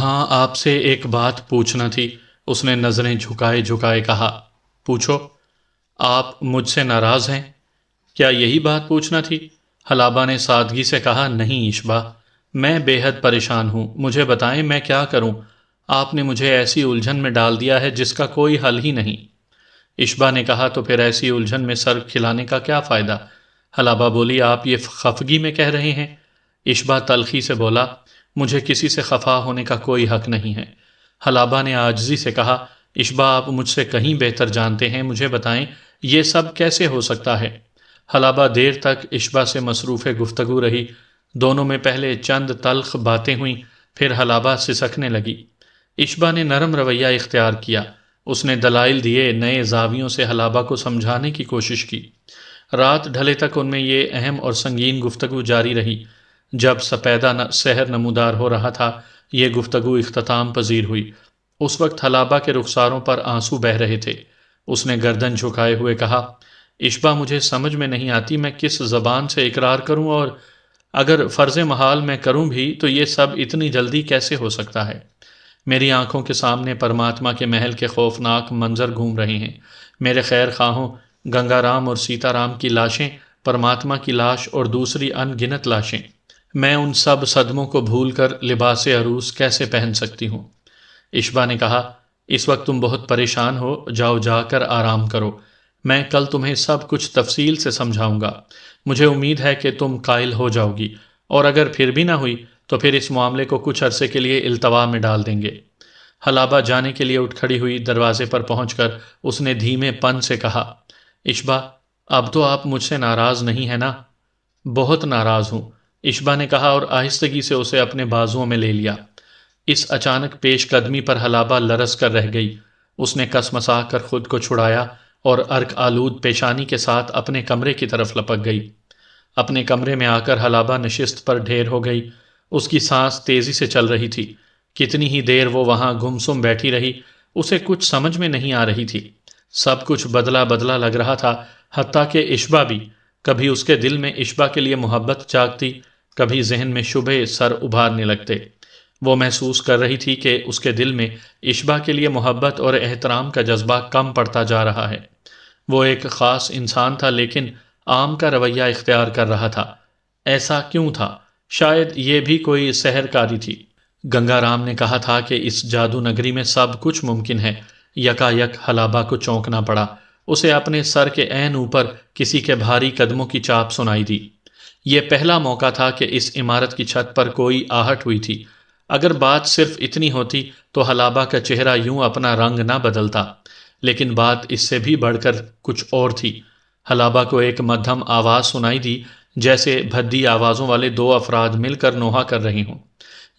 ہاں، آپ سے ایک بات پوچھنا تھی۔ اس نے نظریں جھکائے جھکائے کہا۔ پوچھو۔ آپ مجھ سے ناراض ہیں؟ کیا یہی بات پوچھنا تھی؟ حلابہ نے سادگی سے کہا، نہیں اشبا، میں بے حد پریشان ہوں، مجھے بتائیں میں کیا کروں؟ آپ نے مجھے ایسی الجھن میں ڈال دیا ہے جس کا کوئی حل ہی نہیں۔ اشبا نے کہا، تو پھر ایسی الجھن میں سر کھلانے کا کیا فائدہ؟ حلابہ بولی، آپ یہ خفگی میں کہہ رہے ہیں؟ اشبا تلخی سے بولا، مجھے کسی سے خفا ہونے کا کوئی حق نہیں ہے۔ حلابہ نے عاجزی سے کہا، اشبا آپ مجھ سے کہیں بہتر جانتے ہیں، مجھے بتائیں یہ سب کیسے ہو سکتا ہے؟ حلابہ دیر تک اشبا سے مصروف گفتگو رہی، دونوں میں پہلے چند تلخ باتیں ہوئیں، پھر حلابہ سسکنے لگی۔ اشبا نے نرم رویہ اختیار کیا، اس نے دلائل دیے، نئے زاویوں سے حلابہ کو سمجھانے کی کوشش کی۔ رات ڈھلے تک ان میں یہ اہم اور سنگین گفتگو جاری رہی۔ جب سپیدہ سحر نمودار ہو رہا تھا، یہ گفتگو اختتام پذیر ہوئی۔ اس وقت حلابہ کے رخساروں پر آنسو بہہ رہے تھے۔ اس نے گردن جھکائے ہوئے کہا، اشبا مجھے سمجھ میں نہیں آتی میں کس زبان سے اقرار کروں، اور اگر فرض محال میں کروں بھی تو یہ سب اتنی جلدی کیسے ہو سکتا ہے؟ میری آنکھوں کے سامنے پرماتما کے محل کے خوفناک منظر گھوم رہے ہیں۔ میرے خیر خواہوں گنگا رام اور سیتا رام کی لاشیں، پرماتما کی لاش اور دوسری ان گنت لاشیں، میں ان سب صدموں کو بھول کر لباس عروس کیسے پہن سکتی ہوں؟ اشبا نے کہا، اس وقت تم بہت پریشان ہو، جاؤ جا کر آرام کرو، میں کل تمہیں سب کچھ تفصیل سے سمجھاؤں گا۔ مجھے امید ہے کہ تم قائل ہو جاؤ گی، اور اگر پھر بھی نہ ہوئی تو پھر اس معاملے کو کچھ عرصے کے لیے التوا میں ڈال دیں گے۔ حلابہ جانے کے لیے اٹھ کھڑی ہوئی، دروازے پر پہنچ کر اس نے دھیمے پن سے کہا، اشبا اب تو آپ مجھ سے ناراض نہیں ہیں نا؟ بہت ناراض ہوں، اشبا نے کہا اور آہستگی سے اسے اپنے بازوؤں میں لے لیا۔ اس اچانک پیش قدمی پر حلابہ لرز کر رہ گئی۔ اس نے کسمسا کر خود کو چھڑایا اور عرق آلود پیشانی کے ساتھ اپنے کمرے کی طرف لپک گئی۔ اپنے کمرے میں آ کر حلابہ نشست پر ڈھیر ہو گئی۔ اس کی سانس تیزی سے چل رہی تھی۔ کتنی ہی دیر وہ وہاں گمسم بیٹھی رہی، اسے کچھ سمجھ میں نہیں آ رہی تھی۔ سب کچھ بدلا بدلا لگ رہا تھا، حتیٰ کہ اشبا بھی۔ کبھی اس کے دل میں اشبا کے لیے محبت جاگتی، کبھی ذہن میں شبہ سر ابھارنے لگتے۔ وہ محسوس کر رہی تھی کہ اس کے دل میں اشبا کے لیے محبت اور احترام کا جذبہ کم پڑتا جا رہا ہے۔ وہ ایک خاص انسان تھا لیکن عام کا رویہ اختیار کر رہا تھا۔ ایسا کیوں تھا؟ شاید یہ بھی کوئی سحر کاری تھی۔ گنگا رام نے کہا تھا کہ اس جادو نگری میں سب کچھ ممکن ہے۔ یکا یک حلابہ کو چونکنا پڑا۔ اسے اپنے سر کے عین اوپر کسی کے بھاری قدموں کی چاپ سنائی دی۔ یہ پہلا موقع تھا کہ اس عمارت کی چھت پر کوئی آہٹ ہوئی تھی۔ اگر بات صرف اتنی ہوتی تو حلابہ کا چہرہ یوں اپنا رنگ نہ بدلتا، لیکن بات اس سے بھی بڑھ کر کچھ اور تھی۔ حلابہ کو ایک مدھم آواز سنائی دی، جیسے بھدی آوازوں والے دو افراد مل کر نوحہ کر رہے ہوں۔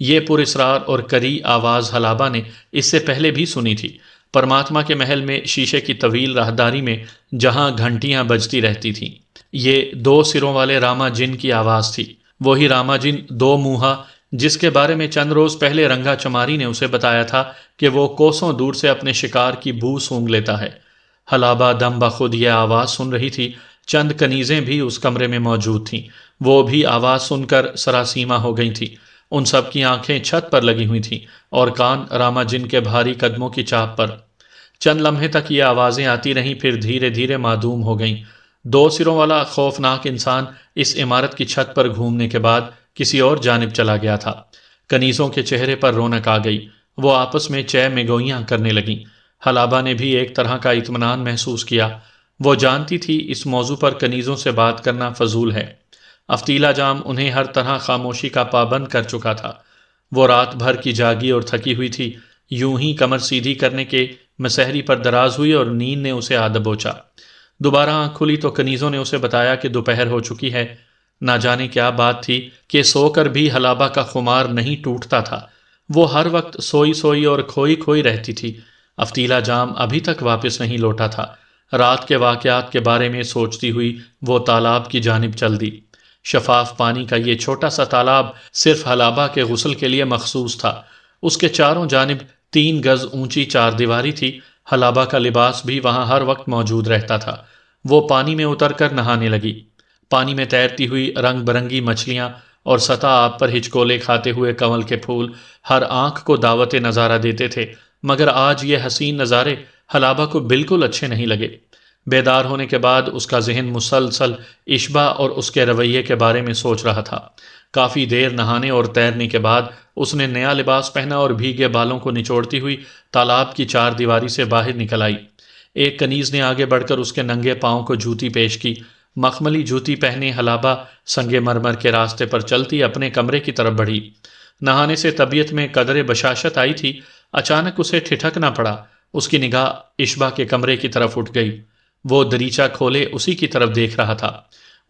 یہ پراسرار اور کری آواز حلابہ نے اس سے پہلے بھی سنی تھی، پرماتما کے محل میں شیشے کی طویل راہداری میں جہاں گھنٹیاں بجتی رہتی تھیں۔ یہ دو سروں والے راما جن کی آواز تھی، وہی راما جن دو منہا جس کے بارے میں چند روز پہلے رنگا چماری نے اسے بتایا تھا کہ وہ کوسوں دور سے اپنے شکار کی بو سونگھ لیتا ہے۔ حلابہ دم بخود یہ آواز سن رہی تھی۔ چند کنیزیں بھی اس کمرے میں موجود تھیں، وہ بھی آواز سن کر سراسیمہ ہو گئی تھیں۔ ان سب کی آنکھیں چھت پر لگی ہوئی تھیں اور کان راما جن کے بھاری قدموں کی چاپ پر۔ چند لمحے تک یہ آوازیں آتی رہیں، پھر دھیرے دھیرے معدوم ہو گئیں۔ دو سروں والا خوفناک انسان اس عمارت کی چھت پر گھومنے کے بعد کسی اور جانب چلا گیا تھا۔ کنیزوں کے چہرے پر رونق آ گئی، وہ آپس میں چہ مگوئیاں کرنے لگیں۔ حلابہ نے بھی ایک طرح کا اطمینان محسوس کیا۔ وہ جانتی تھی اس موضوع پر کنیزوں سے بات کرنا فضول ہے۔ افتیلا جام انہیں ہر طرح خاموشی کا پابند کر چکا تھا۔ وہ رات بھر کی جاگی اور تھکی ہوئی تھی۔ یوں ہی کمر سیدھی کرنے کے مسحری پر دراز ہوئی اور نیند نے اسے آ دبوچا۔ دوبارہ آنکھ کھلی تو کنیزوں نے اسے بتایا کہ دوپہر ہو چکی ہے۔ نہ جانے کیا بات تھی کہ سو کر بھی حلابہ کا خمار نہیں ٹوٹتا تھا۔ وہ ہر وقت سوئی سوئی اور کھوئی کھوئی رہتی تھی۔ افتیلا جام ابھی تک واپس نہیں لوٹا تھا۔ رات کے واقعات کے بارے میں سوچتی ہوئی وہ تالاب کی جانب چل دی۔ شفاف پانی کا یہ چھوٹا سا تالاب صرف حلابہ کے غسل کے لیے مخصوص تھا۔ اس کے چاروں جانب 3 گز اونچی چار دیواری تھی۔ حلابہ کا لباس بھی وہاں ہر وقت موجود رہتا تھا۔ وہ پانی میں اتر کر نہانے لگی۔ پانی میں تیرتی ہوئی رنگ برنگی مچھلیاں اور سطح آپ پر ہچکولے کھاتے ہوئے کنول کے پھول ہر آنکھ کو دعوت نظارہ دیتے تھے، مگر آج یہ حسین نظارے حلابہ کو بالکل اچھے نہیں لگے۔ بیدار ہونے کے بعد اس کا ذہن مسلسل اشبا اور اس کے رویے کے بارے میں سوچ رہا تھا۔ کافی دیر نہانے اور تیرنے کے بعد اس نے نیا لباس پہنا اور بھیگے بالوں کو نچوڑتی ہوئی تالاب کی چار دیواری سے باہر نکل آئی۔ ایک کنیز نے آگے بڑھ کر اس کے ننگے پاؤں کو جوتی پیش کی۔ مخملی جوتی پہنے حلابہ سنگ مرمر کے راستے پر چلتی اپنے کمرے کی طرف بڑھی۔ نہانے سے طبیعت میں قدرے بشاشت آئی تھی، اچانک اسے ٹھٹکنا پڑا۔ اس کی نگاہ اشبا کے کمرے کی طرف اٹھ گئی۔ وہ دریچہ کھولے اسی کی طرف دیکھ رہا تھا۔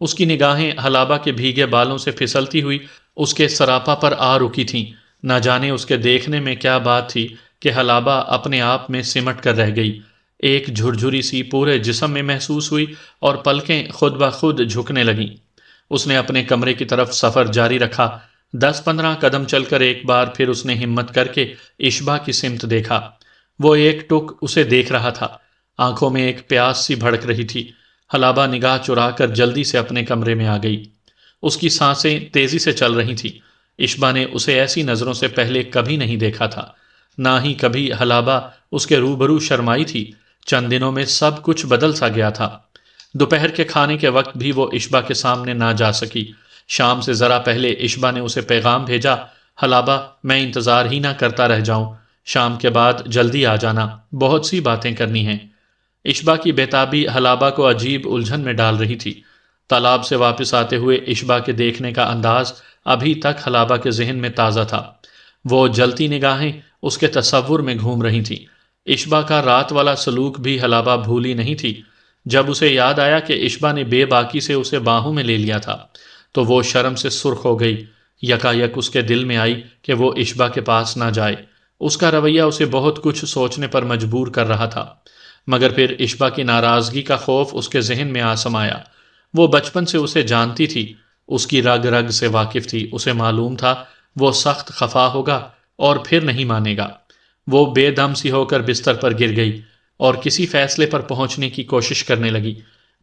اس کی نگاہیں حلابہ کے بھیگے بالوں سے پھسلتی ہوئی اس کے سراپا پر آ رکی تھیں۔ نہ جانے اس کے دیکھنے میں کیا بات تھی کہ حلابہ اپنے آپ میں سمٹ کر رہ گئی۔ ایک جھرجھری سی پورے جسم میں محسوس ہوئی اور پلکیں خود بخود جھکنے لگیں۔ اس نے اپنے کمرے کی طرف سفر جاری رکھا۔ 10-15 قدم چل کر ایک بار پھر اس نے ہمت کر کے اشبا کی سمت دیکھا۔ وہ ایک ٹک اسے دیکھ رہا تھا، آنکھوں میں ایک پیاس سی بھڑک رہی تھی۔ حلابہ نگاہ چرا کر جلدی سے اپنے کمرے میں آ گئی۔ اس کی سانسیں تیزی سے چل رہی تھیں۔ اشبا نے اسے ایسی نظروں سے پہلے کبھی نہیں دیکھا تھا، نہ ہی کبھی حلابہ اس کے روبرو شرمائی تھی۔ چند دنوں میں سب کچھ بدل سا گیا تھا۔ دوپہر کے کھانے کے وقت بھی وہ اشبا کے سامنے نہ جا سکی۔ شام سے ذرا پہلے اشبا نے اسے پیغام بھیجا، حلابہ میں انتظار ہی نہ کرتا رہ جاؤں، شام کے بعد جلدی آ جانا، بہت سی باتیں کرنی ہیں۔ اشبا کی بےتابی حلابہ کو عجیب الجھن میں ڈال رہی تھی۔ تالاب سے واپس آتے ہوئے اشبا کے دیکھنے کا انداز ابھی تک حلابہ کے ذہن میں تازہ تھا۔ وہ جلتی نگاہیں اس کے تصور میں گھوم رہی تھیں۔ اشبا کا رات والا سلوک بھی حلابہ بھولی نہیں تھی۔ جب اسے یاد آیا کہ اشبا نے بے باکی سے اسے باہوں میں لے لیا تھا تو وہ شرم سے سرخ ہو گئی۔ یکایک اس کے دل میں آئی کہ وہ اشبا کے پاس نہ جائے۔ اس کا رویہ اسے بہت کچھ سوچنے پر مجبور کر رہا تھا، مگر پھر اشبا کی ناراضگی کا خوف اس کے ذہن میں آ سمایا۔ وہ بچپن سے اسے جانتی تھی، اس کی رگ رگ سے واقف تھی۔ اسے معلوم تھا وہ سخت خفا ہوگا اور پھر نہیں مانے گا۔ وہ بے دم سی ہو کر بستر پر گر گئی اور کسی فیصلے پر پہنچنے کی کوشش کرنے لگی۔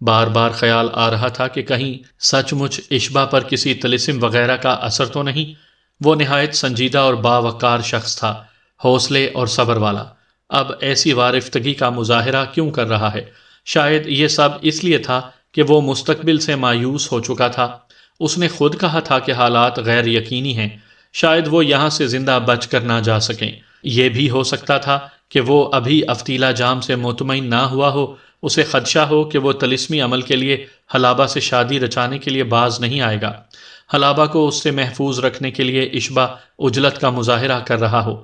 بار بار خیال آ رہا تھا کہ کہیں سچ مچ اشبا پر کسی طلسم وغیرہ کا اثر تو نہیں۔ وہ نہایت سنجیدہ اور باوقار شخص تھا، حوصلے اور صبر والا۔ اب ایسی وارفتگی کا مظاہرہ کیوں کر رہا ہے؟ شاید یہ سب اس لیے تھا کہ وہ مستقبل سے مایوس ہو چکا تھا۔ اس نے خود کہا تھا کہ حالات غیر یقینی ہیں، شاید وہ یہاں سے زندہ بچ کر نہ جا سکیں۔ یہ بھی ہو سکتا تھا کہ وہ ابھی افتیلا جام سے مطمئن نہ ہوا ہو، اسے خدشہ ہو کہ وہ طلسمی عمل کے لیے حلابہ سے شادی رچانے کے لیے باز نہیں آئے گا۔ حلابہ کو اس سے محفوظ رکھنے کے لیے اشبا عجلت کا مظاہرہ کر رہا ہو۔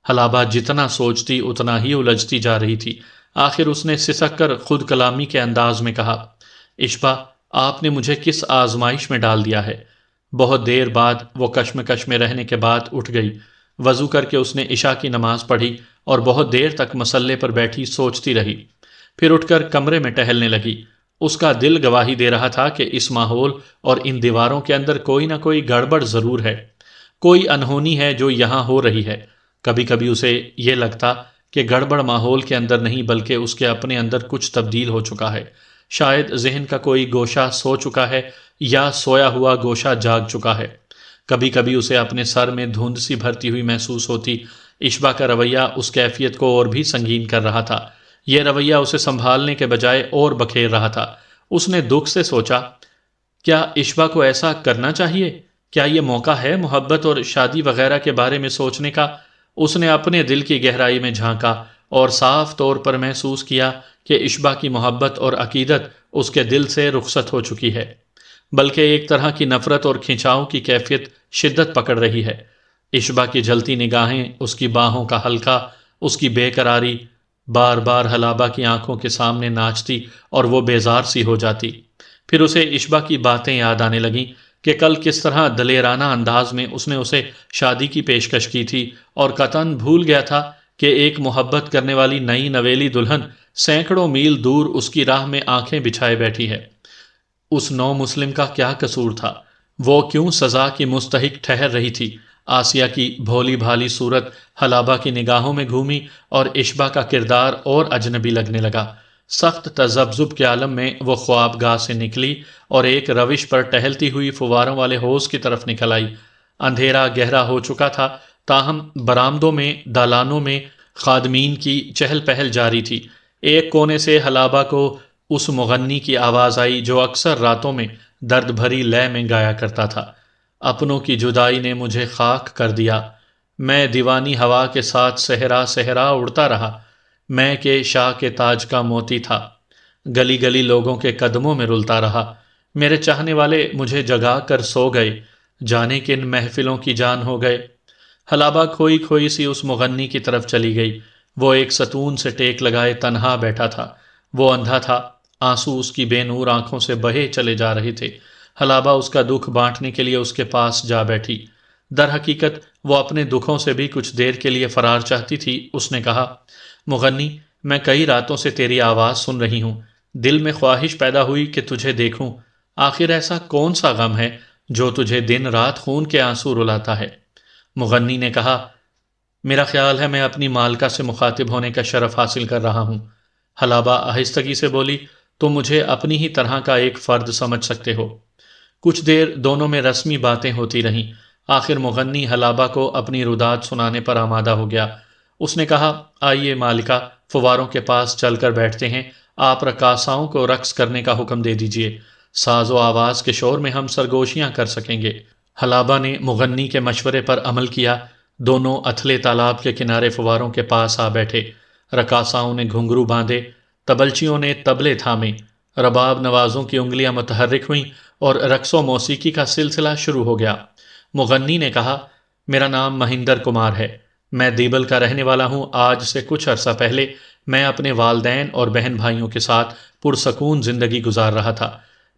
حلابہ جتنا سوچتی اتنا ہی الجھتی جا رہی تھی۔ آخر اس نے سسک کر خود کلامی کے انداز میں کہا، اشبا آپ نے مجھے کس آزمائش میں ڈال دیا ہے؟ بہت دیر بعد وہ کشمکش میں رہنے کے بعد اٹھ گئی۔ وضو کر کے اس نے عشاء کی نماز پڑھی اور بہت دیر تک مصلے پر بیٹھی سوچتی رہی۔ پھر اٹھ کر کمرے میں ٹہلنے لگی۔ اس کا دل گواہی دے رہا تھا کہ اس ماحول اور ان دیواروں کے اندر کوئی نہ کوئی گڑبڑ ضرور ہے، کوئی انہونی ہے جو یہاں ہو رہی ہے۔ کبھی کبھی اسے یہ لگتا کہ گڑبڑ ماحول کے اندر نہیں بلکہ اس کے اپنے اندر کچھ تبدیل ہو چکا ہے۔ شاید ذہن کا کوئی گوشہ سو چکا ہے یا سویا ہوا گوشہ جاگ چکا ہے۔ کبھی کبھی اسے اپنے سر میں دھند سی بھرتی ہوئی محسوس ہوتی۔ اشبا کا رویہ اس کیفیت کو اور بھی سنگین کر رہا تھا۔ یہ رویہ اسے سنبھالنے کے بجائے اور بکھیر رہا تھا۔ اس نے دکھ سے سوچا، کیا اشبا کو ایسا کرنا چاہیے؟ کیا یہ موقع ہے محبت اور شادی وغیرہ کے بارے میں سوچنے کا؟ اس نے اپنے دل کی گہرائی میں جھانکا اور صاف طور پر محسوس کیا کہ اشبا کی محبت اور عقیدت اس کے دل سے رخصت ہو چکی ہے، بلکہ ایک طرح کی نفرت اور کھنچاؤ کی کیفیت شدت پکڑ رہی ہے۔ اشبا کی جلتی نگاہیں، اس کی باہوں کا حلقہ، اس کی بے قراری بار بار حلابہ کی آنکھوں کے سامنے ناچتی اور وہ بیزار سی ہو جاتی۔ پھر اسے اشبا کی باتیں یاد آنے لگیں کہ کل کس طرح دلیرانہ انداز میں اس نے اسے شادی کی پیشکش کی تھی، اور قطعاً بھول گیا تھا کہ ایک محبت کرنے والی نئی نویلی دلہن سینکڑوں میل دور اس کی راہ میں آنکھیں بچھائے بیٹھی ہے۔ اس نو مسلم کا کیا قصور تھا؟ وہ کیوں سزا کی مستحق ٹھہر رہی تھی؟ آسیہ کی بھولی بھالی صورت حلابہ کی نگاہوں میں گھومی اور اشبا کا کردار اور اجنبی لگنے لگا۔ سخت تذبذب کے عالم میں وہ خواب گاہ سے نکلی اور ایک روش پر ٹہلتی ہوئی فواروں والے حوض کی طرف نکل آئی۔ اندھیرا گہرا ہو چکا تھا، تاہم برآمدوں میں، دالانوں میں خادمین کی چہل پہل جاری تھی۔ ایک کونے سے حلابہ کو اس مغنی کی آواز آئی جو اکثر راتوں میں درد بھری لے میں گایا کرتا تھا۔ اپنوں کی جدائی نے مجھے خاک کر دیا، میں دیوانی ہوا کے ساتھ صحرا صحرا اڑتا رہا، میں کہ شاہ کے تاج کا موتی تھا، گلی گلی لوگوں کے قدموں میں رلتا رہا۔ میرے چاہنے والے مجھے جگا کر سو گئے، جانے کن محفلوں کی جان ہو گئے۔ حلابہ کھوئی کھوئی سی اس مغنی کی طرف چلی گئی۔ وہ ایک ستون سے ٹیک لگائے تنہا بیٹھا تھا، وہ اندھا تھا، آنسو اس کی بے نور آنکھوں سے بہے چلے جا رہے تھے۔ حلابہ اس کا دکھ بانٹنے کے لیے اس کے پاس جا بیٹھی۔ در حقیقت وہ اپنے دکھوں سے بھی کچھ دیر کے لیے فرار چاہتی تھی۔ اس نے کہا، مغنی، میں کئی راتوں سے تیری آواز سن رہی ہوں، دل میں خواہش پیدا ہوئی کہ تجھے دیکھوں۔ آخر ایسا کون سا غم ہے جو تجھے دن رات خون کے آنسو رلاتا ہے؟ مغنی نے کہا، میرا خیال ہے میں اپنی مالکہ سے مخاطب ہونے کا شرف حاصل کر رہا ہوں۔ حلابہ آہستگی سے بولی، تم مجھے اپنی ہی طرح کا ایک فرد سمجھ سکتے ہو۔ کچھ دیر دونوں میں رسمی باتیں ہوتی رہیں۔ آخر مغنی حلابہ کو اپنی روداد سنانے پر آمادہ ہو گیا۔ اس نے کہا، آئیے مالکہ، فواروں کے پاس چل کر بیٹھتے ہیں، آپ رقاصاؤں کو رقص کرنے کا حکم دے دیجئے، ساز و آواز کے شور میں ہم سرگوشیاں کر سکیں گے۔ حلابہ نے مغنی کے مشورے پر عمل کیا۔ دونوں اتھلے تالاب کے کنارے فواروں کے پاس آ بیٹھے۔ رقاصاؤں نے گھنگرو باندھے، تبلچیوں نے طبلے تھامے، رباب نوازوں کی انگلیاں متحرک ہوئیں اور رقص و موسیقی کا سلسلہ شروع ہو گیا۔ مغنی نے کہا، میرا نام مہندر کمار ہے، میں دیبل کا رہنے والا ہوں۔ آج سے کچھ عرصہ پہلے میں اپنے والدین اور بہن بھائیوں کے ساتھ پرسکون زندگی گزار رہا تھا۔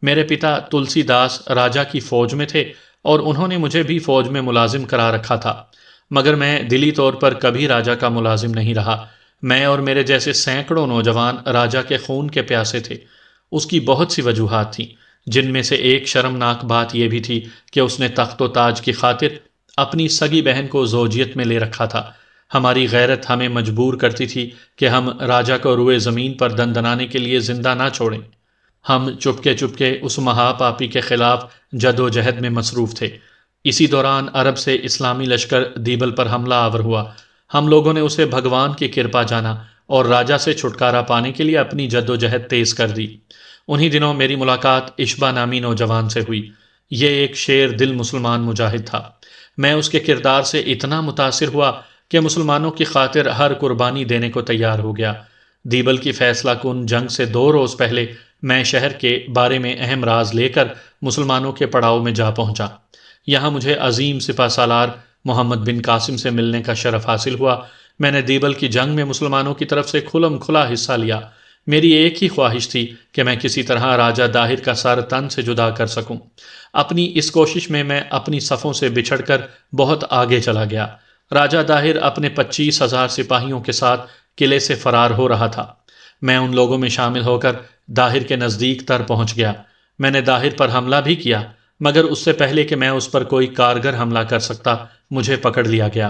میرے پتا تلسی داس راجہ کی فوج میں تھے اور انہوں نے مجھے بھی فوج میں ملازم کرا رکھا تھا، مگر میں دلی طور پر کبھی راجہ کا ملازم نہیں رہا۔ میں اور میرے جیسے سینکڑوں نوجوان راجہ کے خون کے پیاسے تھے۔ اس کی بہت سی وجوہات تھیں، جن میں سے ایک شرمناک بات یہ بھی تھی کہ اس نے تخت و تاج کی خاطر اپنی سگی بہن کو زوجیت میں لے رکھا تھا۔ ہماری غیرت ہمیں مجبور کرتی تھی کہ ہم راجہ کو روئے زمین پر دندنانے کے لیے زندہ نہ چھوڑیں۔ ہم چپکے چپکے اس مہا پاپی کے خلاف جد و جہد میں مصروف تھے۔ اسی دوران عرب سے اسلامی لشکر دیبل پر حملہ آور ہوا۔ ہم لوگوں نے اسے بھگوان کی کرپا جانا اور راجہ سے چھٹکارا پانے کے لیے اپنی جد و جہد تیز کر دی۔ انہی دنوں میری ملاقات اشبا نامی نوجوان سے ہوئی۔ یہ ایک شیر دل مسلمان مجاہد تھا۔ میں اس کے کردار سے اتنا متاثر ہوا کہ مسلمانوں کی خاطر ہر قربانی دینے کو تیار ہو گیا۔ دیبل کی فیصلہ کن جنگ سے 2 روز پہلے میں شہر کے بارے میں اہم راز لے کر مسلمانوں کے پڑاؤ میں جا پہنچا۔ یہاں مجھے عظیم سپہ سالار محمد بن قاسم سے ملنے کا شرف حاصل ہوا۔ میں نے دیبل کی جنگ میں مسلمانوں کی طرف سے کھلم کھلا حصہ لیا۔ میری ایک ہی خواہش تھی کہ میں کسی طرح راجہ داہر کا سر تن سے جدا کر سکوں۔ اپنی اس کوشش میں میں اپنی صفوں سے بچھڑ کر بہت آگے چلا گیا۔ راجہ داہر اپنے 25,000 سپاہیوں کے ساتھ قلعے سے فرار ہو رہا تھا۔ میں ان لوگوں میں شامل ہو کر داہر کے نزدیک تر پہنچ گیا۔ میں نے داہر پر حملہ بھی کیا، مگر اس سے پہلے کہ میں اس پر کوئی کارگر حملہ کر سکتا، مجھے پکڑ لیا گیا۔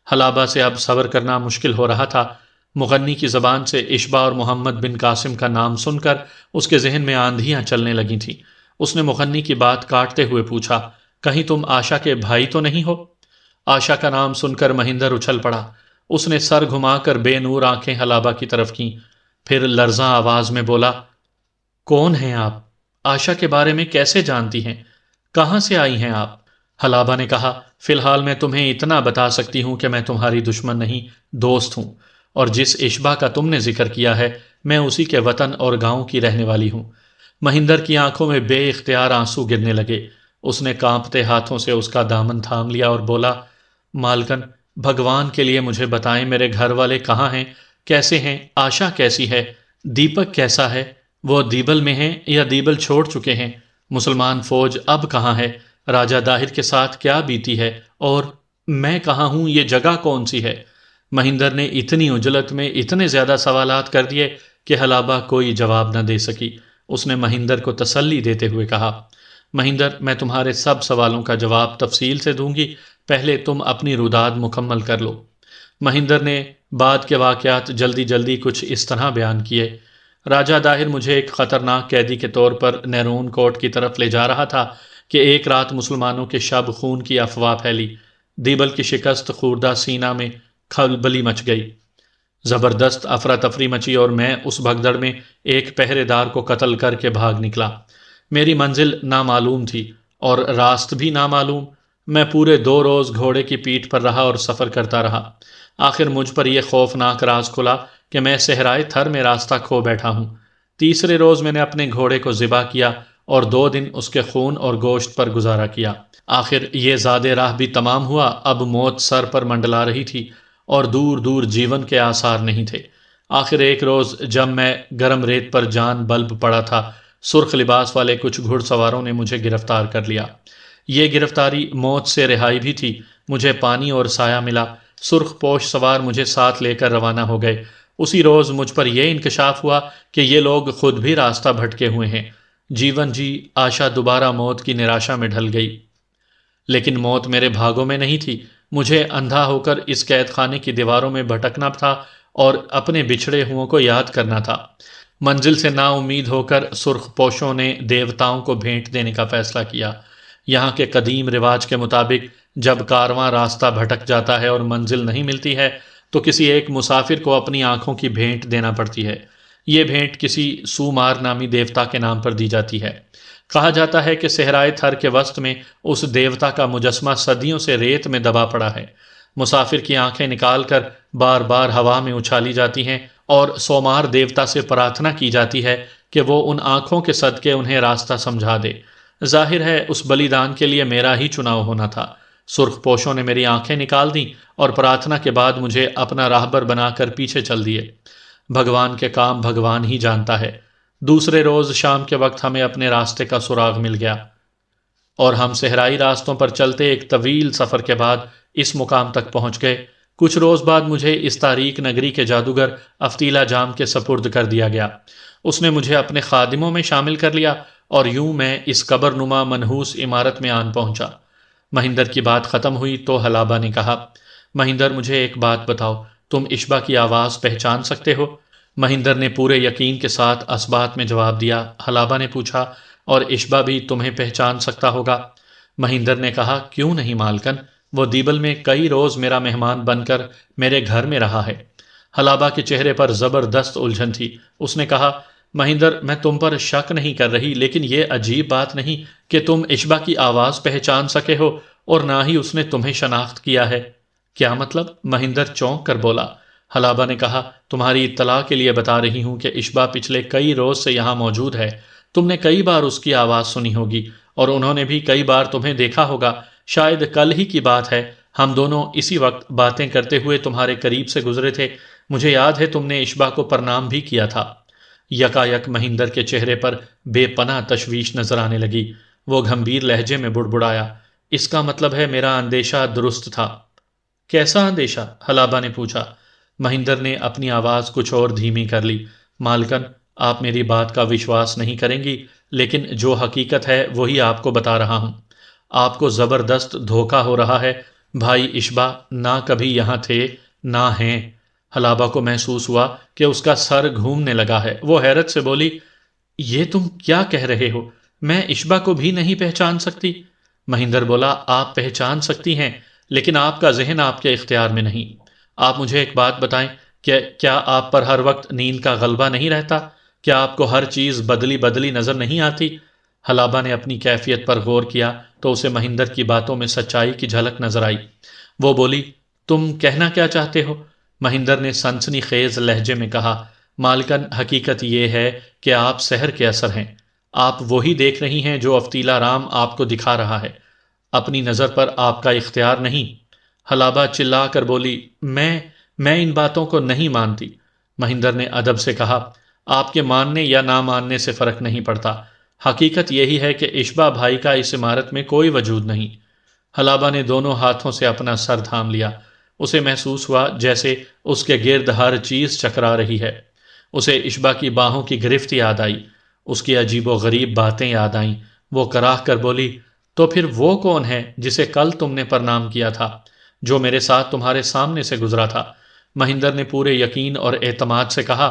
حلابہ سے اب صبر کرنا مشکل ہو رہا تھا۔ مغنی کی زبان سے اشبا اور محمد بن قاسم کا نام سن کر اس کے ذہن میں آندھیاں چلنے لگی تھیں۔ اس نے مغنی کی بات کاٹتے ہوئے پوچھا، کہیں تم آشا کے بھائی تو نہیں ہو؟ آشا کا نام سن کر مہندر اچھل پڑا۔ اس نے سر گھما کر بے نور آنکھیں حلابہ کی طرف کیں، پھر لرزاں آواز میں بولا، کون ہیں آپ؟ آشا کے بارے میں کیسے جانتی ہیں؟ کہاں سے آئی ہیں آپ؟ حلابہ نے کہا، فی الحال میں تمہیں اتنا بتا سکتی ہوں کہ میں تمہاری دشمن نہیں، دوست ہوں، اور جس اشبا کا تم نے ذکر کیا ہے میں اسی کے وطن اور گاؤں کی رہنے والی ہوں۔ مہندر کی آنکھوں میں بے اختیار آنسو گرنے لگے۔ اس نے کانپتے ہاتھوں سے اس کا دامن تھام لیا اور بولا، مالکن، بھگوان کے لیے مجھے بتائیں میرے گھر والے کہاں ہیں، کیسے ہیں، آشا کیسی ہے، دیپک کیسا ہے، وہ دیبل میں ہیں یا دیبل چھوڑ چکے ہیں، مسلمان فوج اب کہاں ہے، راجہ داہر کے ساتھ کیا بیتی ہے، اور میں کہاں ہوں، یہ جگہ کون سی ہے؟ مہندر نے اتنی عجلت میں اتنے زیادہ سوالات کر دیے کہ حلابہ کوئی جواب نہ دے سکی۔ اس نے مہندر کو تسلی دیتے ہوئے کہا، مہندر، میں تمہارے سب سوالوں کا جواب تفصیل سے دوں گی، پہلے تم اپنی روداد مکمل کر لو۔ مہندر نے بعد کے واقعات جلدی جلدی کچھ اس طرح بیان کیے۔ راجہ داہر مجھے ایک خطرناک قیدی کے طور پر نیرون کوٹ کی طرف لے جا رہا تھا کہ ایک رات مسلمانوں کے شب خون کی افواہ پھیلی۔ دیبل کی شکست خوردہ سینہ میں کھلبلی مچ گئی۔ زبردست افراتفری مچی اور میں اس بھگدڑ میں ایک پہرے دار کو قتل کر کے بھاگ نکلا۔ میری منزل نامعلوم تھی اور راست بھی نامعلوم۔ میں پورے 2 روز گھوڑے کی پیٹھ پر رہا اور سفر کرتا رہا۔ آخر مجھ پر یہ خوفناک راز کھلا کہ میں صحرائے تھر میں راستہ کھو بیٹھا ہوں۔ تیسرے روز میں نے اپنے گھوڑے کو ذبح کیا اور 2 دن اس کے خون اور گوشت پر گزارا کیا۔ آخر یہ زادِ راہ بھی تمام ہوا۔ اب موت سر پر منڈلا رہی تھی اور دور دور جیون کے آثار نہیں تھے۔ آخر ایک روز جب میں گرم ریت پر جان بلب پڑا تھا، سرخ لباس والے کچھ گھڑ سواروں نے مجھے گرفتار کر لیا۔ یہ گرفتاری موت سے رہائی بھی تھی۔ مجھے پانی اور سایہ ملا۔ سرخ پوش سوار مجھے ساتھ لے کر روانہ ہو گئے۔ اسی روز مجھ پر یہ انکشاف ہوا کہ یہ لوگ خود بھی راستہ بھٹکے ہوئے ہیں۔ جیون جی آشا دوبارہ موت کی نراشا میں ڈھل گئی۔ لیکن موت میرے بھاگوں میں نہیں تھی۔ مجھے اندھا ہو کر اس قید خانے کی دیواروں میں بھٹکنا تھا اور اپنے بچھڑے ہوں کو یاد کرنا تھا۔ منزل سے نا امید ہو کر سرخ پوشوں نے دیوتاؤں کو بھینٹ دینے کا فیصلہ کیا۔ یہاں کے قدیم رواج کے مطابق جب کارواں راستہ بھٹک جاتا ہے اور منزل نہیں ملتی ہے تو کسی ایک مسافر کو اپنی آنکھوں کی بھینٹ دینا پڑتی ہے۔ یہ بھینٹ کسی سومار نامی دیوتا کے نام پر دی جاتی ہے۔ کہا جاتا ہے کہ صحرائے تھر کے وسط میں اس دیوتا کا مجسمہ صدیوں سے ریت میں دبا پڑا ہے۔ مسافر کی آنکھیں نکال کر بار بار ہوا میں اچھالی جاتی ہیں اور سومار دیوتا سے پرارتھنا کی جاتی ہے کہ وہ ان آنکھوں کے صدقے انہیں راستہ سمجھا دے۔ ظاہر ہے اس بلیدان کے لیے میرا ہی چناؤ ہونا تھا۔ سرخ پوشوں نے میری آنکھیں نکال دیں اور پرارتھنا کے بعد مجھے اپنا راہبر بنا کر پیچھے چل دیے۔ بھگوان کے کام بھگوان ہی جانتا ہے۔ دوسرے روز شام کے وقت ہمیں اپنے راستے کا سراغ مل گیا اور ہم صحرائی راستوں پر چلتے ایک طویل سفر کے بعد اس مقام تک پہنچ گئے۔ کچھ روز بعد مجھے اس تاریک نگری کے جادوگر افتیلا جام کے سپرد کر دیا گیا۔ اس نے مجھے اپنے خادموں میں شامل کر لیا اور یوں میں اس قبر نما منحوس عمارت میں آن پہنچا۔ مہندر کی بات ختم ہوئی تو حلابہ نے کہا، مہندر مجھے ایک بات بتاؤ، تم اشبا کی آواز پہچان سکتے ہو؟ مہندر نے پورے یقین کے ساتھ اسبات میں جواب دیا۔ حلابہ نے پوچھا، اور اشبا بھی تمہیں پہچان سکتا ہوگا؟ مہندر نے کہا، کیوں نہیں مالکن، وہ دیبل میں کئی روز میرا مہمان بن کر میرے گھر میں رہا ہے۔ حلابہ کے چہرے پر زبردست الجھن تھی۔ اس نے کہا، مہندر میں تم پر شک نہیں کر رہی، لیکن یہ عجیب بات نہیں کہ تم اشبا کی آواز پہچان سکے ہو اور نہ ہی اس نے تمہیں شناخت کیا ہے۔ کیا مطلب؟ مہندر چونک کر بولا۔ حلابہ نے کہا، تمہاری اطلاع کے لیے بتا رہی ہوں کہ اشبا پچھلے کئی روز سے یہاں موجود ہے۔ تم نے کئی بار اس کی آواز سنی ہوگی اور انہوں نے بھی کئی بار تمہیں دیکھا ہوگا۔ شاید کل ہی کی بات ہے، ہم دونوں اسی وقت باتیں کرتے ہوئے تمہارے قریب سے گزرے تھے۔ مجھے یاد ہے تم نے اشبا کو پرنام بھی کیا تھا۔ یکایک مہندر کے چہرے پر بے پناہ تشویش نظر آنے لگی۔ وہ گھمبیر لہجے میں بڑبڑایا، اس کا مطلب ہے میرا اندیشہ درست تھا۔ کیسا اندیشہ؟ حلابہ نے پوچھا۔ مہندر نے اپنی آواز کچھ اور دھیمی کر لی۔ مالکن، آپ میری بات کا وشواس نہیں کریں گی، لیکن جو حقیقت ہے وہی آپ کو بتا رہا ہوں۔ آپ کو زبردست دھوکہ ہو رہا ہے۔ بھائی اشبا نہ کبھی یہاں تھے نہ ہیں۔ حلابہ کو محسوس ہوا کہ اس کا سر گھومنے لگا ہے۔ وہ حیرت سے بولی، یہ تم کیا کہہ رہے ہو؟ میں اشبا کو بھی نہیں پہچان سکتی؟ مہندر بولا، آپ پہچان سکتی ہیں، لیکن آپ کا ذہن آپ کے اختیار میں نہیں۔ آپ مجھے ایک بات بتائیں کہ کیا آپ پر ہر وقت نیند کا غلبہ نہیں رہتا؟ کیا آپ کو ہر چیز بدلی بدلی نظر نہیں آتی؟ حلابہ نے اپنی کیفیت پر غور کیا تو اسے مہندر کی باتوں میں سچائی کی جھلک نظر آئی۔ وہ بولی، تم کہنا کیا چاہتے ہو؟ مہندر نے سنسنی خیز لہجے میں کہا، مالکن حقیقت یہ ہے کہ آپ سحر کے اثر ہیں۔ آپ وہی دیکھ رہی ہیں جو افتیلا رام آپ کو دکھا رہا ہے۔ اپنی نظر پر آپ کا اختیار نہیں۔ حلابہ چلا کر بولی، میں ان باتوں کو نہیں مانتی۔ مہندر نے ادب سے کہا، آپ کے ماننے یا نہ ماننے سے فرق نہیں پڑتا۔ حقیقت یہی ہے کہ اشبا بھائی کا اس عمارت میں کوئی وجود نہیں۔ حلابہ نے دونوں ہاتھوں سے اپنا سر تھام لیا۔ اسے محسوس ہوا جیسے اس کے گرد ہر چیز چکرا رہی ہے۔ اسے اشبا کی باہوں کی گرفت یاد آئی، اس کی عجیب و غریب باتیں یاد آئیں۔ وہ کراہ کر بولی، تو پھر وہ کون ہے جسے کل تم نے پرنام کیا تھا، جو میرے ساتھ تمہارے سامنے سے گزرا تھا؟ مہندر نے پورے یقین اور اعتماد سے کہا،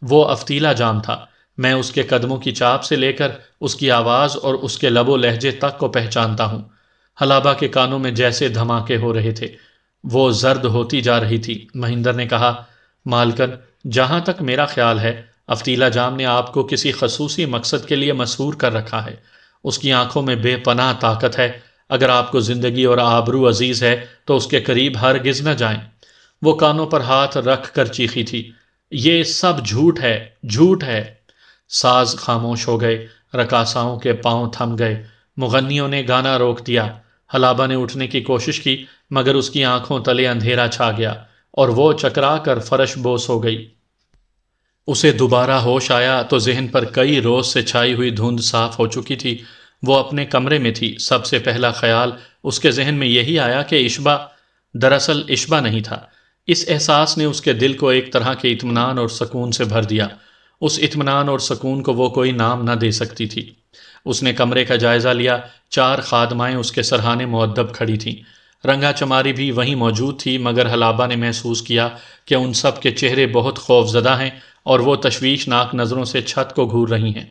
وہ افتیلا جام تھا، میں اس کے قدموں کی چاپ سے لے کر اس کی آواز اور اس کے لب و لہجے تک کو پہچانتا ہوں۔ حلابہ کے کانوں میں جیسے دھماکے ہو رہے تھے، وہ زرد ہوتی جا رہی تھی۔ مہندر نے کہا، مالکن، جہاں تک میرا خیال ہے افتیلا جام نے آپ کو کسی خصوصی مقصد کے لیے مسحور کر رکھا ہے۔ اس کی آنکھوں میں بے پناہ طاقت ہے، اگر آپ کو زندگی اور آبرو عزیز ہے تو اس کے قریب ہرگز نہ جائیں۔ وہ کانوں پر ہاتھ رکھ کر چیخی تھی، یہ سب جھوٹ ہے، جھوٹ ہے۔ ساز خاموش ہو گئے، رقاصاؤں کے پاؤں تھم گئے، مغنیوں نے گانا روک دیا۔ حلابہ نے اٹھنے کی کوشش کی مگر اس کی آنکھوں تلے اندھیرا چھا گیا اور وہ چکرا کر فرش بوس ہو گئی۔ اسے دوبارہ ہوش آیا تو ذہن پر کئی روز سے چھائی ہوئی دھند صاف ہو چکی تھی۔ وہ اپنے کمرے میں تھی۔ سب سے پہلا خیال اس کے ذہن میں یہی آیا کہ عشبہ دراصل عشبہ نہیں تھا۔ اس احساس نے اس کے دل کو ایک طرح کے اطمینان اور سکون سے بھر دیا۔ اس اطمینان اور سکون کو وہ کوئی نام نہ دے سکتی تھی۔ اس نے کمرے کا جائزہ لیا۔ 4 خادمائیں اس کے سرہانے مؤدب کھڑی تھیں۔ رنگا چماری بھی وہیں موجود تھی، مگر حلابہ نے محسوس کیا کہ ان سب کے چہرے بہت خوف زدہ ہیں اور وہ تشویشناک نظروں سے چھت کو گھور رہی ہیں۔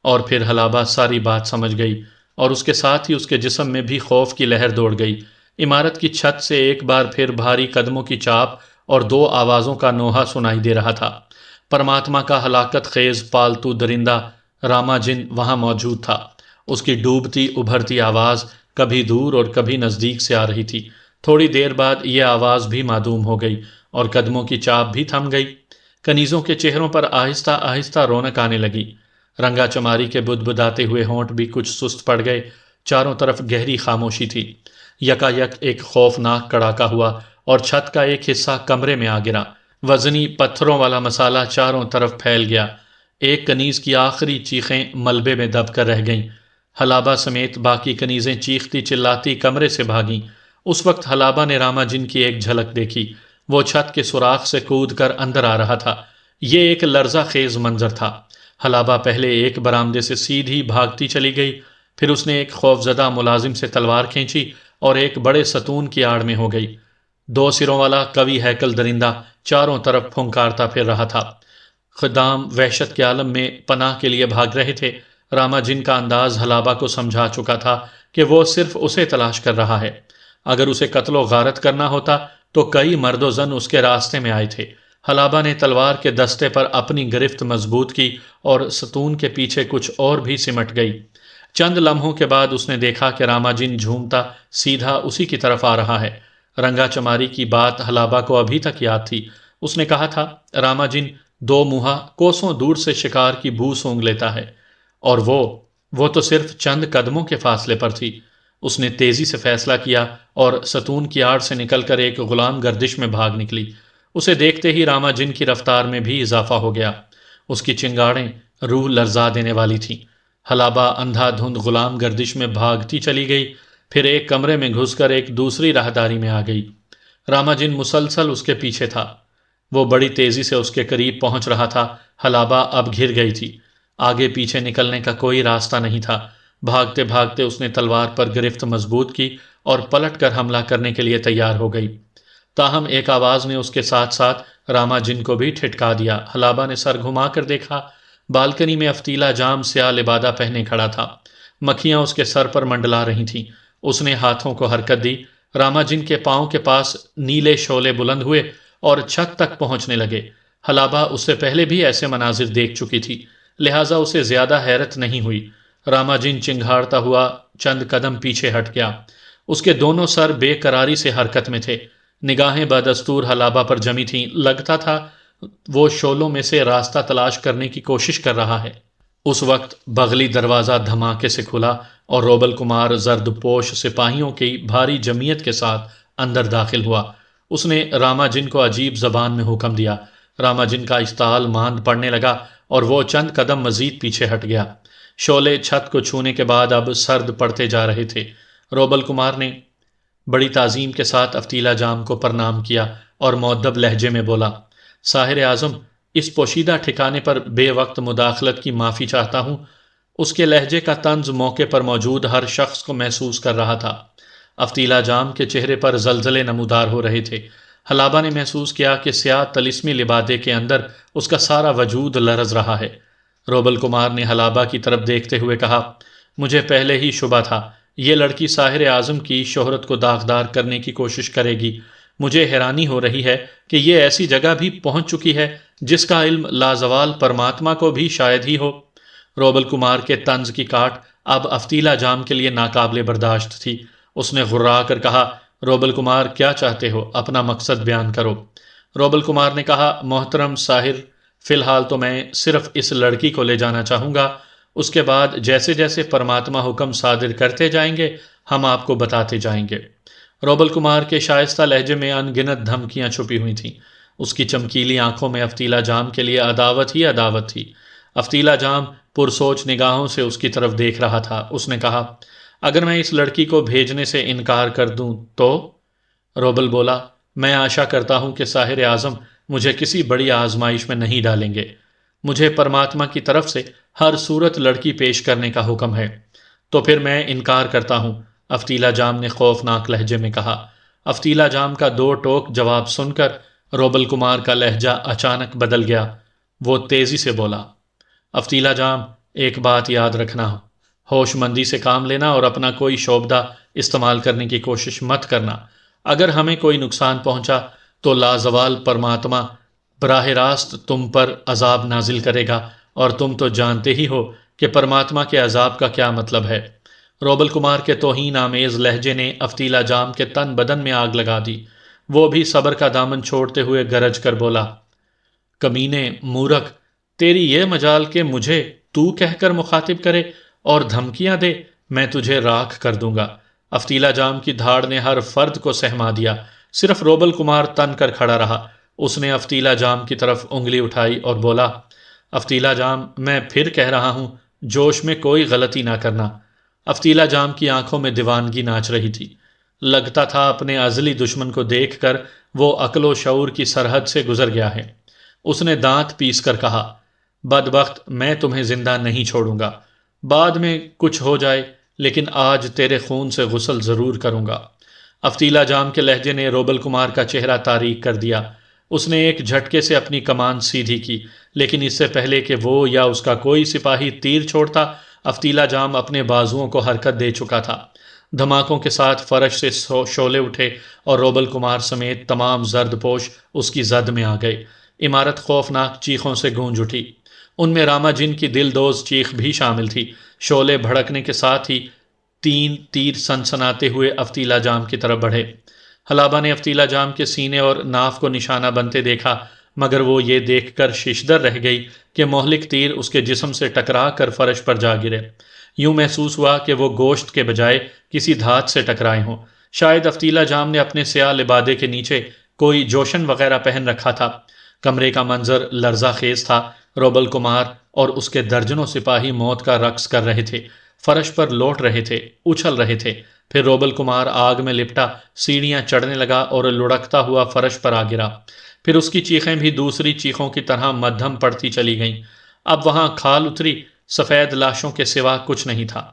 اور پھر حلابہ ساری بات سمجھ گئی اور اس کے ساتھ ہی اس کے جسم میں بھی خوف کی لہر دوڑ گئی۔ عمارت کی چھت سے ایک بار پھر بھاری قدموں کی چاپ اور 2 آوازوں کا نوحہ سنائی دے رہا تھا۔ پرماتما کا ہلاکت خیز پالتو درندہ راما جن وہاں موجود تھا۔ اس کی ڈوبتی ابھرتی آواز کبھی دور اور کبھی نزدیک سے آ رہی تھی۔ تھوڑی دیر بعد یہ آواز بھی معدوم ہو گئی اور قدموں کی چاپ بھی تھم گئی۔ کنیزوں کے چہروں پر آہستہ آہستہ رونق آنے لگی۔ رنگا چماری کے بدبداتے ہوئے ہونٹ بھی کچھ سست پڑ گئے۔ چاروں طرف گہری خاموشی تھی۔ یکا یک ایک خوفناک کڑاکا ہوا اور چھت کا ایک حصہ کمرے میں آ گرا۔ وزنی پتھروں والا مسالہ چاروں طرف پھیل گیا۔ ایک کنیز کی آخری چیخیں ملبے میں دب کر رہ گئیں۔ حلابہ سمیت باقی کنیزیں چیختی چلاتی کمرے سے بھاگیں۔ اس وقت حلابہ نے راما جن کی ایک جھلک دیکھی۔ وہ چھت کے سوراخ سے کود کر اندر آ رہا تھا۔ یہ ایک لرزہ خیز منظر تھا۔ حلابہ پہلے ایک برآمدے سے سیدھی بھاگتی چلی گئی، پھر اس نے ایک خوفزدہ ملازم سے تلوار کھینچی اور ایک بڑے ستون کی آڑ میں ہو گئی۔ 2 سروں والا قوی ہیکل درندہ چاروں طرف پھنکارتا پھر رہا تھا۔ خدام وحشت کے عالم میں پناہ کے لیے بھاگ رہے تھے۔ راما جن کا انداز حلابہ کو سمجھا چکا تھا کہ وہ صرف اسے تلاش کر رہا ہے۔ اگر اسے قتل و غارت کرنا ہوتا تو کئی مرد و زن اس کے راستے میں آئے تھے۔ حلابہ نے تلوار کے دستے پر اپنی گرفت مضبوط کی اور ستون کے پیچھے کچھ اور بھی سمٹ گئی۔ چند لمحوں کے بعد اس نے دیکھا کہ راما جن جھومتا سیدھا اسی کی طرف آ رہا ہے۔ رنگا چماری کی بات حلابہ کو ابھی تک یاد تھی۔ اس نے کہا تھا، راما جن 2 منہا کوسوں دور سے شکار کی بو سونگ لیتا ہے، اور وہ تو صرف چند قدموں کے فاصلے پر تھی۔ اس نے تیزی سے فیصلہ کیا اور ستون کی آڑ سے نکل کر ایک غلام گردش میں بھاگ نکلی۔ اسے دیکھتے ہی راما جن کی رفتار میں بھی اضافہ ہو گیا۔ اس کی چنگاڑیں روح لرزا دینے والی تھیں۔ حلابہ اندھا دھند غلام گردش میں بھاگتی چلی گئی، پھر ایک کمرے میں گھس کر ایک دوسری راہداری میں آ گئی۔ راما جن مسلسل اس کے پیچھے تھا۔ وہ بڑی تیزی سے اس کے قریب پہنچ رہا تھا۔ حلابہ اب گھر گئی تھی۔ آگے پیچھے نکلنے کا کوئی راستہ نہیں تھا۔ بھاگتے بھاگتے اس نے تلوار پر گرفت مضبوط کی اور پلٹ کر حملہ کرنے کے لیے تیار ہو گئی۔ تاہم ایک آواز نے اس کے ساتھ ساتھ راما جن کو بھی ٹھٹکا دیا۔ حلابہ نے سر گھما کر دیکھا۔ بالکنی میں افتیلا جام سیاہ لبادہ پہنے کھڑا تھا۔ مکھیاں اس کے سر پر منڈلا رہی تھیں۔ اس نے ہاتھوں کو حرکت دی۔ راما جن کے پاؤں کے پاس نیلے شعلے بلند ہوئے اور چھت تک پہنچنے لگے۔ حلابہ اس سے پہلے بھی ایسے مناظر دیکھ چکی تھی، لہٰذا اسے زیادہ حیرت نہیں ہوئی۔ راما جن چنگھاڑتا ہوا چند قدم پیچھے ہٹ گیا۔ اس کے دونوں سر بے قراری سے حرکت میں تھے۔ نگاہیں بدستور حلابہ پر جمی تھیں۔ لگتا تھا وہ شعلوں میں سے راستہ تلاش کرنے کی کوشش کر رہا ہے۔ اس وقت بغلی دروازہ دھماکے سے کھلا اور روبل کمار زرد پوش سپاہیوں کی بھاری جمعیت کے ساتھ اندر داخل ہوا۔ اس نے راما جن کو عجیب زبان میں حکم دیا۔ راما جن کا اشتعال ماند پڑنے لگا اور وہ چند قدم مزید پیچھے ہٹ گیا۔ شعلے چھت کو چھونے کے بعد اب سرد پڑتے جا رہے تھے۔ روبل کمار نے بڑی تعظیم کے ساتھ افتیلا جام کو پرنام کیا اور مؤدب لہجے میں بولا، ساحر اعظم، اس پوشیدہ ٹھکانے پر بے وقت مداخلت کی معافی چاہتا ہوں۔ اس کے لہجے کا طنز موقع پر موجود ہر شخص کو محسوس کر رہا تھا۔ افتیلا جام کے چہرے پر زلزلے نمودار ہو رہے تھے۔ حلابہ نے محسوس کیا کہ سیاہ طلسمی لبادے کے اندر اس کا سارا وجود لرز رہا ہے۔ روبل کمار نے حلابہ کی طرف دیکھتے ہوئے کہا، مجھے پہلے ہی شبہ تھا یہ لڑکی ساحر اعظم کی شہرت کو داغدار کرنے کی کوشش کرے گی۔ مجھے حیرانی ہو رہی ہے کہ یہ ایسی جگہ بھی پہنچ چکی ہے جس کا علم لازوال پرماتما کو بھی شاید ہی ہو۔ روبل کمار کے طنز کی کاٹ اب افتیلا جام کے لیے ناقابل برداشت تھی۔ اس نے غرا کر کہا، روبل کمار کیا چاہتے ہو؟ اپنا مقصد بیان کرو۔ روبل کمار نے کہا، محترم ساحر، فی الحال تو میں صرف اس لڑکی کو لے جانا چاہوں گا، اس کے بعد جیسے جیسے پرماتما حکم صادر کرتے جائیں گے ہم آپ کو بتاتے جائیں گے۔ روبل کمار کے شائستہ لہجے میں ان گنت دھمکیاں چھپی ہوئی تھیں۔ اس کی چمکیلی آنکھوں میں افتیلا جام کے لیے عداوت ہی عداوت تھی۔ افتیلا جام پرسوچ نگاہوں سے اس کی طرف دیکھ رہا تھا۔ اس نے کہا، اگر میں اس لڑکی کو بھیجنے سے انکار کر دوں تو؟ روبل بولا، میں آشا کرتا ہوں کہ ساحر اعظم مجھے کسی بڑی آزمائش میں نہیں ڈالیں گے۔ مجھے پرماتما کی طرف سے ہر صورت لڑکی پیش کرنے کا حکم ہے۔ تو پھر میں انکار کرتا ہوں، افتیلا جام نے خوفناک لہجے میں کہا۔ افتیلا جام کا دو ٹوک جواب سن کر روبل کمار کا لہجہ اچانک بدل گیا۔ وہ تیزی سے بولا، افتیلا جام، ایک بات یاد رکھنا، ہوش مندی سے کام لینا اور اپنا کوئی شعبدہ استعمال کرنے کی کوشش مت کرنا۔ اگر ہمیں کوئی نقصان پہنچا تو لازوال پرماتما براہ راست تم پر عذاب نازل کرے گا، اور تم تو جانتے ہی ہو کہ پرماتما کے عذاب کا کیا مطلب ہے۔ روبل کمار کے توہین آمیز لہجے نے افتیلا جام کے تن بدن میں آگ لگا دی۔ وہ بھی صبر کا دامن چھوڑتے ہوئے گرج کر بولا، کمینے، مورخ، تیری یہ مجال کہ مجھے تو کہہ کر مخاطب کرے اور دھمکیاں دے، میں تجھے راکھ کر دوں گا۔ افتیلا جام کی دھاڑ نے ہر فرد کو سہما دیا۔ صرف روبل کمار تن کر کھڑا رہا۔ اس نے افتیلا جام کی طرف انگلی اٹھائی اور بولا، افتیلا جام، میں پھر کہہ رہا ہوں، جوش میں کوئی غلطی نہ کرنا۔ افتیلا جام کی آنکھوں میں دیوانگی ناچ رہی تھی۔ لگتا تھا اپنے ازلی دشمن کو دیکھ کر وہ عقل و شعور کی سرحد سے گزر گیا ہے۔ اس نے دانت پیس کر کہا، بدبخت، میں تمہیں زندہ نہیں چھوڑوں گا۔ بعد میں کچھ ہو جائے، لیکن آج تیرے خون سے غسل ضرور کروں گا۔ افتیلا جام کے لہجے نے روبل کمار کا چہرہ تاریک کر دیا۔ اس نے ایک جھٹکے سے اپنی کمان سیدھی کی، لیکن اس سے پہلے کہ وہ یا اس کا کوئی سپاہی تیر چھوڑتا، افتیلا جام اپنے بازوؤں کو حرکت دے چکا تھا۔ دھماکوں کے ساتھ فرش سے شعلے اٹھے اور روبل کمار سمیت تمام زرد پوش اس کی زد میں آ گئے۔ عمارت خوفناک چیخوں سے گونج اٹھی۔ ان میں راما جن کی دل دوز چیخ بھی شامل تھی۔ شعلے بھڑکنے کے ساتھ ہی 3 تیر سنسناتے ہوئے افتیلا جام کی طرف بڑھے۔ حلابہ نے افتیلا جام کے سینے اور ناف کو نشانہ بنتے دیکھا، مگر وہ یہ دیکھ کر ششدر رہ گئی کہ مہلک تیر اس کے جسم سے ٹکرا کر فرش پر جا گرے۔ یوں محسوس ہوا کہ وہ گوشت کے بجائے کسی دھات سے ٹکرائے ہوں۔ شاید افتیلا جام نے اپنے سیاہ لبادے کے نیچے کوئی جوشن وغیرہ پہن رکھا تھا۔ کمرے کا منظر لرزہ خیز تھا۔ روبل کمار اور اس کے درجنوں سپاہی موت کا رقص کر رہے تھے، فرش پر لوٹ رہے تھے، اچھل رہے تھے۔ پھر روبل کمار آگ میں لپٹا سیڑھیاں چڑھنے لگا اور لڑکتا ہوا فرش پر آ گرا۔ پھر اس کی چیخیں بھی دوسری چیخوں کی طرح مدھم پڑتی چلی گئیں۔ اب وہاں کھال اتری سفید لاشوں کے سوا کچھ نہیں تھا۔